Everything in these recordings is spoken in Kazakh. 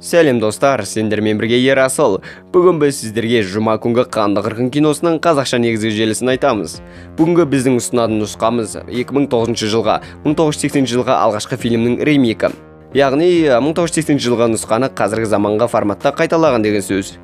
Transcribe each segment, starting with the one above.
Сәлем достар, сендермен бірге Ерасыл. Бүгін біз сіздерге жұма күнгі қанды қырғын киносының қазақша негізгі желісін айтамыз. Бүгінгі біздің ұсынатын нұсқамыз 2009 жылға, 1980 жылға алғашқы фильмнің ремейкі. Яғни 1980 жылға нұсқаны қазіргі заманға форматта қайталаған деген сөз.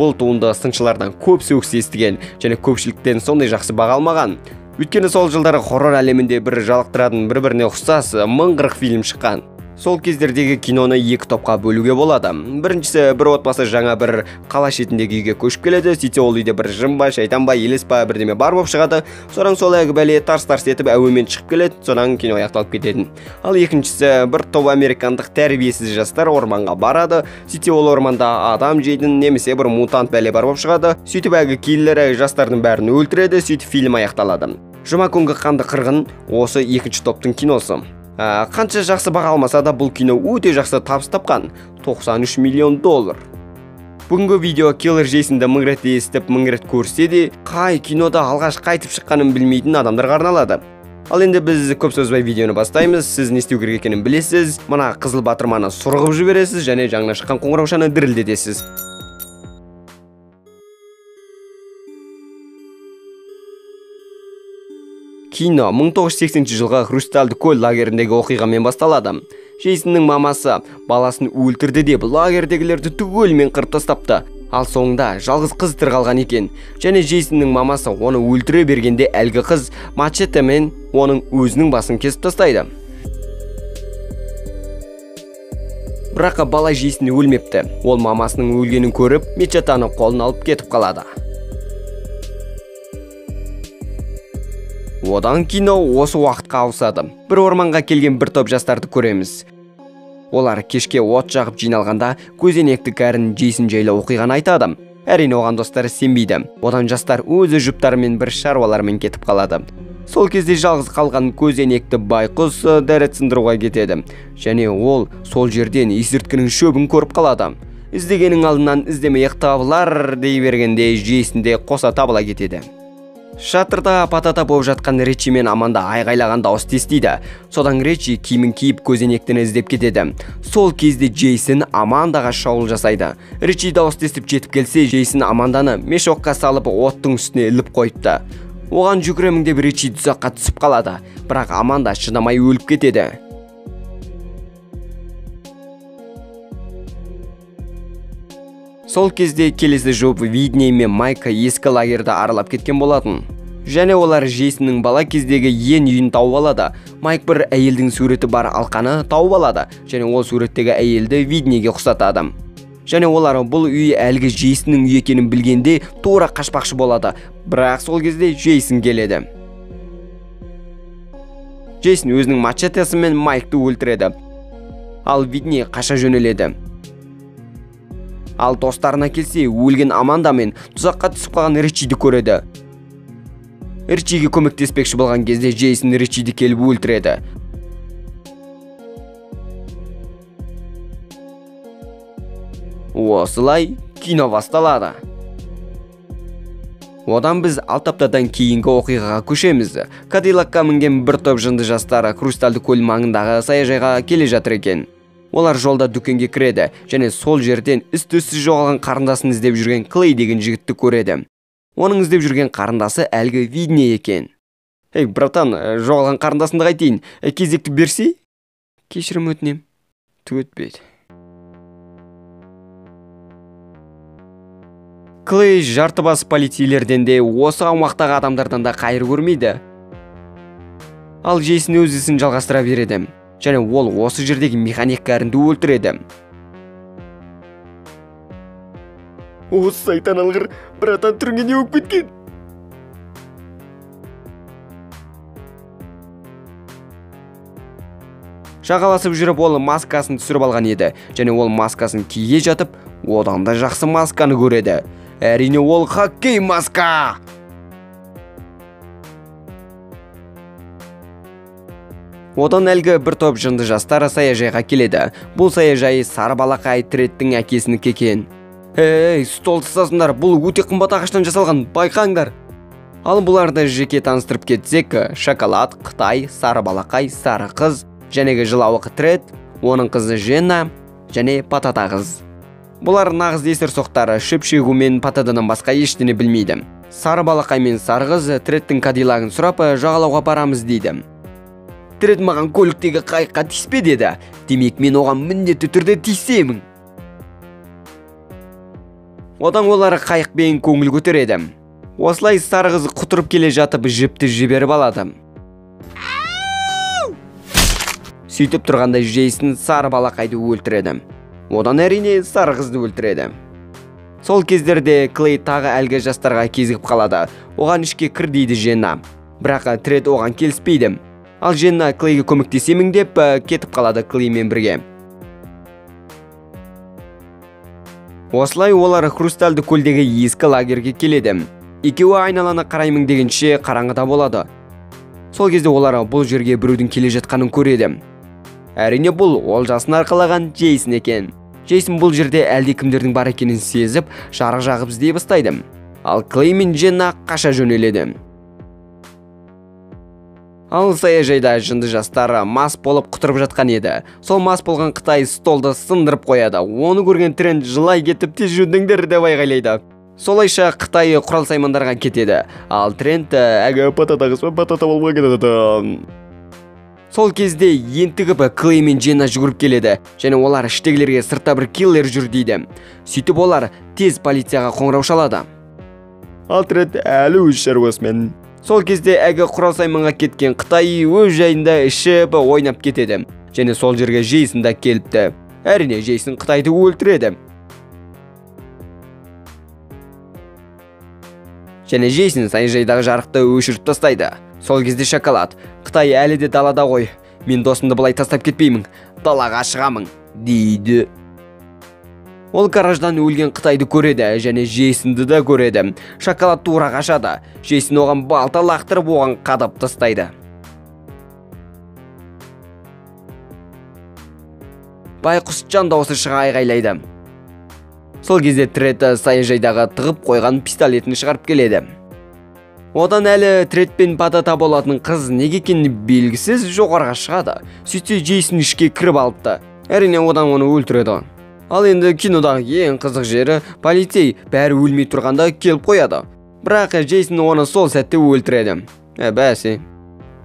Бұл туынды сыншылардан көп сөгіс естіген және көпшіліктен сондай жақсы баға алмаған. Өйткені сол жылдары хоррор әлемінде бір жалықтыратын бір-біріне ұқсас 1040 фильм шыққан. Сол кездердегі киноны екі топқа бөлуге болады. Біріншісі, бір отбасы жаңа бір қала шетіндегі үйге көшіп келеді, сөйтсе ол үйде бір жын ба, шайтан ба, елес па бірдеме бар болып шығады. Содан сол әлгі бәле тарс-тарс етіп әуемен шығып келеді, содан кино аяқталып кетеді. Ал екіншісі, бір топ американдық тәрбиесіз жастар орманға барады, сөйтсе ол орманда адам жейтін немесе бір мутант бәле бар болып шығады. Сөйтіп әлгі киллер жастардың бәрін өлтіреді, сөйтіп фильм аяқталады. Жұма күнгі қанды қырғын осы екінші топтың киносы. Қанша жақсы баға алмаса да бұл кино өте жақсы табыс тапқан, $93 миллион. Бүгінгі видео Killer Jason'ды 1000 рет естіп, 1000 рет көрсе де, қай кинода алғаш қайтып шыққанын білмейтін адамдарға арналады. Ал енді біз көп сөзбай видеоны бастаймыз. Сіз не істеу керек екенін білесіз, мына қызыл батырманы сұрғып жібересіз және жаңа шыққан қоңыраушаны дірілдетесіз. Кино 1980 жылғы Хрустальды көл лагеріндегі оқиғамен басталады. Джейсонның мамасы баласын өлтірді деп лагердегілерді түгелімен қырып тастапты. Ал соңында жалғыз қыз тірі қалған екен. Және Джейсонның мамасы оны өлтіре бергенде әлгі қыз мачетемен оның өзінің басын кесіп тастайды. Бірақ бала Джейсон өлмепті. Ол мамасының өлгенін көріп, мачетаны қолына алып кетіп қалады. Одан кино осы уақытқа ауысады. Бір орманға келген бір топ жастарды көреміз. Олар кешке от жағып жиналғанда көзенекті кәрін Джейсон жайлы оқиғаны айтады. Әрине оған достары сенбейді. Одан жастар өзі жұптарымен бір шаруалармен кетіп қалады. Сол кезде жалғыз қалған көзенекті байқұс дәрет сындыруға кетеді. Және ол сол жерден есірткінің шөбін көріп қалады. Іздегенің алдынан іздемей табылар дей бергенде Джейсон де қоса табыла кетеді. Шатырда патата болып жатқан Ричи мен Аманда айғайлаған дауысты естиді. Содан Ричи киімін киіп көзенектен іздеп кетеді. Сол кезде Джейсон Амандаға шабуыл жасайды. Ричи дауысты естіп жетіп келсе, Джейсон Аманданы мешокқа салып оттың үстіне іліп қойыпты. Оған жүгіремін деп Ричи тұзаққа түсіп қалады. Бірақ Аманда шыдамай өліп кетеді. Сол кезде келесі жоп Видней мен Майка ескі лагерді аралап кеткен болатын. Және олар Джейсонның бала кездегі ең үйін тауып алады. Майк бір әйелдің суреті бар алқаны тауып алады. Және ол суреттегі әйелді Виднейге ұқсатады. Және олар бұл үй әлгі Джейсонның үй екенін білгенде тура қашпақшы болады. Бірақ сол кезде Джейсон келеді. Джейсон өзінің мачетесімен Майкты өлтіреді. Ал Видней қаша жөнеледі. Ал достарына келсе, өлген Аманда мен тұзаққа түсіп қалған Ричиді көреді. Ричиге көмектеспекші болған кезде Джейсон Ричиді келіп өлтіреді. Осылай кино басталады. Одан біз 6 аптадан кейінгі оқиғаға көшеміз. Кадиллакқа мінген бір топ жынды жастар Хрустальды көл маңындағы саяжайға келе жатыр екен. Олар жолда дүкенге кіреді және сол жерден із-түзсіз жоғалған қарындасын іздеп жүрген Клей деген жігітті көреді. Оның іздеп жүрген қарындасы әлгі Видней екен. Ей, братан, жоғалған қарындасынды қайтейін, кезекті берсей? Кешірім өтінем. Түк өтпейді. Клей жартыбас полицейлерден де осы аумақтағы адамдардан да қайыр көрмейді. Ал Джейсон өз ісін жалғастыра береді. Және ол осы жердегі механик кәрінді өлтіреді. Осы сайтан алғыр, братан түріңе не өп кеткен? Шағаласып жүріп ол маскасын түсіріп алған еді. Және ол маскасын кие жатып, одан да жақсы масканы көреді. Әрине ол хоккей маска! Одан әлгі бір топ жынды жастар саяжайға келеді. Бұл саяжай Сарыбалақай Треттің әкесінікі екен. Ей, стол тастасыңдар, бұл өте қымбат ағаштан жасалған, байқаңдар. Ал бұларды жеке таныстырып кетсек, Шоколад, Қытай, Сарыбалақай, Сары қыз, жәнегі жылауық Трет, оның қызы Жена, және Патата қыз. Бұлар нағыз есерсоқтары, шөп-шегу мен патададан басқа ештеңе білмейді. Сары балақай мен сары қыз Тредтің Кадиллағын сұрап жағалауға барамыз дейді. Тред маған көліктегі қайыққа тиіспе деді. Демек мен оған міндетті түрде тиісемін. Одан олар қайықпен көңіл көтереді. Осылай сары қыз құтырып келе жатып жіпті жіберіп алады. Сөйтіп тұрғанда Джейсон сары балақайды өлтіреді. Одан әрине сары қызды өлтіреді. Сол кездерде Клей тағы әлгі жастарға кезігіп қалады. Оған ішке кір дейді Женна. Бірақ Тред оған келіспейді. Ал Женна Клейге көмектесемін деп кетіп қалады Клеймен бірге. Осылай олар Хрустальды көлдегі ескі лагерге келеді. Екеуі айналаны қараймын дегенше қараңғыда болады. Сол кезде олар бұл жерге біреудің келе жатқанын көреді. Әрине бұл олжасын арқалаған Джейсон екен. Джейсон бұл жерде әлдекімдердің бар екенін сезіп, жарық жағып іздей бастайды. Ал Клей мен Женна қаша жөнеледі. Ал саяжайда жынды жастар мас болып құтырып жатқан еді. Сол мас болған Қытай столды сындырып қояды. Оны көрген Трент жылай кетіп тез жүрдіңдер деп айғайлайды. Солайша Қытай құрал саймандарға кетеді. Ал Трент әгі патата болмай кетеді. Сол кезде ентігіп Клей мен Женна жүгіріп келеді, және олар іштегілерге сыртта бір киллер жүр дейді. Сөйтіп олар тез полицияға қоңырау шалады. Ал Трент әлі өз шаруасымен. Сол кезде әгі құрал сайманға кеткен Қытай өз жайында ішіп ойнап кетеді, және сол жерге Джейсон да келіпті. Әрине Джейсон Қытайды өлтіреді. Және Джейсон саяжайдағы жарықты өшіріп тастайды. Сол кезде Шоколад: Қытай әлі де далада ғой. Мен досымды былай тастап кетпеймін. Далаға шығамын, дейді. Ол гараждан өлген Қытайды көреді, және Джейсонды да көреді. Шоколад тура қашады. Джейсон оған балта лақтырып оған қадап тастайды. Байқұс жан дауысы шыға айғайлайды. Сол кезде Тред саяжайдағы тығып қойған пистолетін шығарып келеді. Одан әлі Тред пен Патата болатын қыз неге екені белгісіз жоғарға шығады. Сөйтсе Джейсон ішке кіріп алыпты. Әрине одан оны өлтіреді. Ал енді кинодағы ең қызық жері, полицей бәрі өлмей тұрғанда келіп қояды. Бірақ Джейсон оны сол сәтте өлтіреді. Бәсе.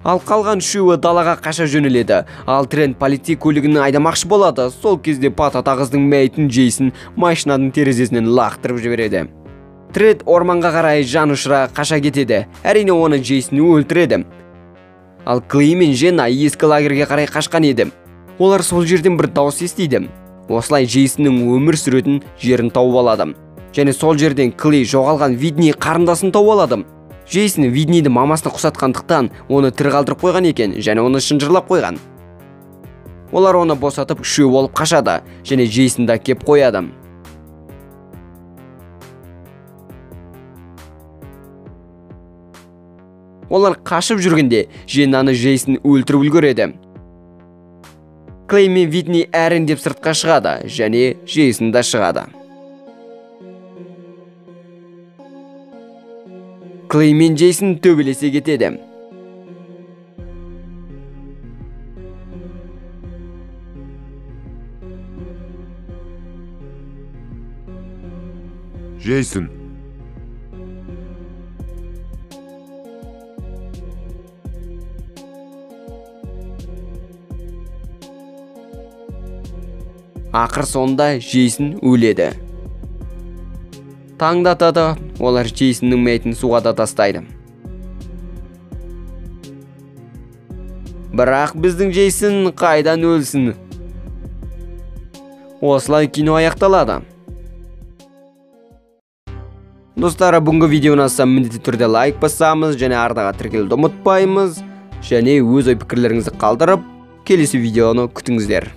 Ал қалған үшеуі далаға қаша жөнеледі. Ал Трент полицей көлігін айдамақшы болады. Сол кезде Патата қыздың мәйітін Джейсон машинаның терезесінен лақтырып жібереді. Тред орманға қарай жан ұшыра қаша кетеді. Әрине оны Джейсон өлтіреді. Ал Клей мен Женна ескі лагерге қарай қашқан еді. Олар сол жерден бір дауыс естиді. Осылай Джейсонның өмір сүретін жерін тауып алады. Және сол жерден Клей жоғалған Видни қарындасын тауып алады. Джейсон Видниді мамасына құсатқандықтан оны тірі қалдырып қойған екен, және оны шынжырлап қойған. Олар оны босатып үшеу болып қашады, және Джейсон да кеп қояды. Олар қашып жүргенде Женнаны Джейсон өлтіріп үлгереді. Клей мен Видни әріндеп сыртқа шығады, және Джейсон да шығады. Клей мен Джейсон төбелесе кетеді. Джейсон. Ақыр соңында Джейсон өледі. Таңдатады, олар Джейсонның мәйітін суға да тастайды. Бірақ біздің Джейсон қайдан өлсін? Осылай кино аяқталады. Достар, бүгінгі видеоны міндетті түрде лайк басамыз, және арнаға тіркелуді ұмытпаймыз, және өз ой пікірлеріңізді қалдырып, келесі видеоны күтіңіздер.